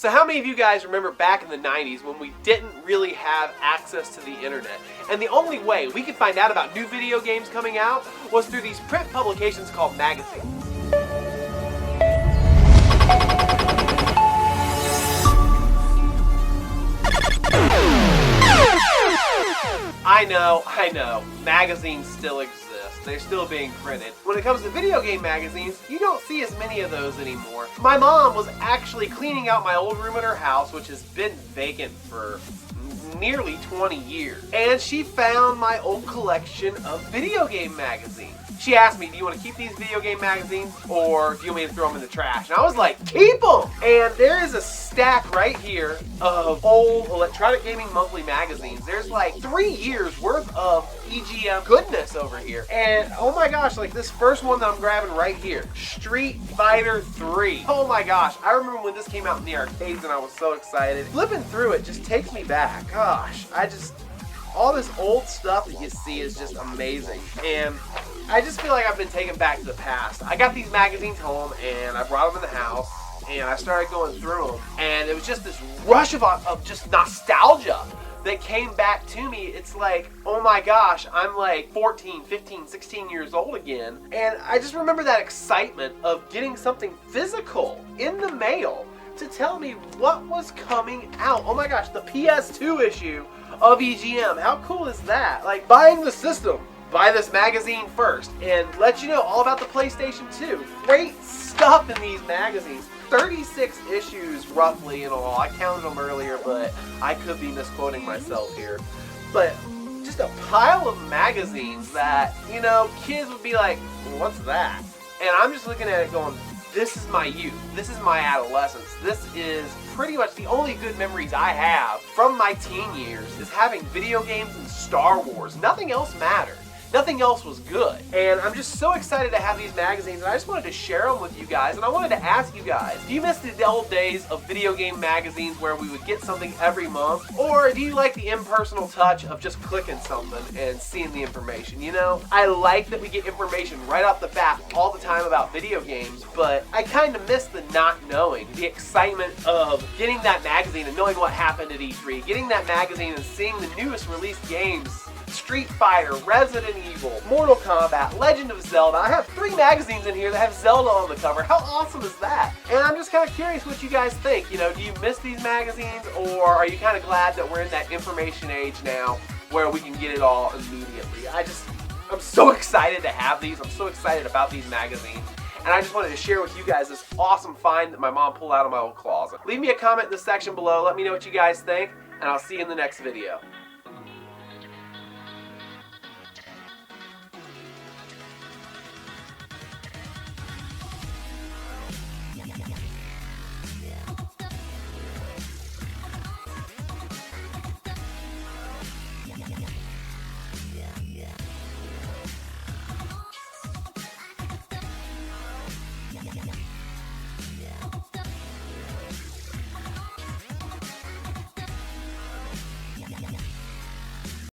So how many of you guys remember back in the 90s when we didn't really have access to the internet? And the only way we could find out about new video games coming out was through these print publications called magazines. I know, magazines still exist. They're still being printed. When it comes to video game magazines, you don't see as many of those anymore. My mom was actually cleaning out my old room at her house, which has been vacant for nearly 20 years. And she found my old collection of video game magazines. She asked me, do you want to keep these video game magazines or do you want me to throw them in the trash? And I was like, keep them! And there is a stack right here of old Electronic Gaming Monthly magazines. There's like 3 years worth of EGM goodness over here. And oh my gosh, like this first one that I'm grabbing right here, Street Fighter 3. Oh my gosh, I remember when this came out in the arcades and I was so excited. Flipping through it just takes me back. Gosh, all this old stuff that you see is just amazing. And I just feel like I've been taken back to the past. I got these magazines home and I brought them in the house and I started going through them, and it was just this rush of just nostalgia that came back to me. It's like, oh my gosh, I'm like 14, 15, 16 years old again. And I just remember that excitement of getting something physical in the mail to tell me what was coming out. Oh my gosh, the PS2 issue of EGM. How cool is that? Like buying the system. Buy this magazine first and let you know all about the PlayStation 2. Great stuff in these magazines. 36 issues roughly in all. I counted them earlier, but I could be misquoting myself here. But just a pile of magazines that, you know, kids would be like, what's that? And I'm just looking at it going, this is my youth. This is my adolescence. This is pretty much the only good memories I have from my teen years is having video games and Star Wars. Nothing else mattered. Nothing else was good. And I'm just so excited to have these magazines, and I just wanted to share them with you guys. And I wanted to ask you guys, do you miss the old days of video game magazines where we would get something every month? Or do you like the impersonal touch of just clicking something and seeing the information? You know, I like that we get information right off the bat all the time about video games, but I kind of miss the not knowing, the excitement of getting that magazine and knowing what happened at E3, getting that magazine and seeing the newest released games. Street Fighter, Resident Evil, Mortal Kombat, Legend of Zelda. I have 3 magazines in here that have Zelda on the cover. How awesome is that? And I'm just kind of curious what you guys think. You know, do you miss these magazines, or are you kind of glad that we're in that information age now where we can get it all immediately? I'm so excited to have these. I'm so excited about these magazines. And I just wanted to share with you guys this awesome find that my mom pulled out of my old closet. Leave me a comment in the section below. Let me know what you guys think, and I'll see you in the next video.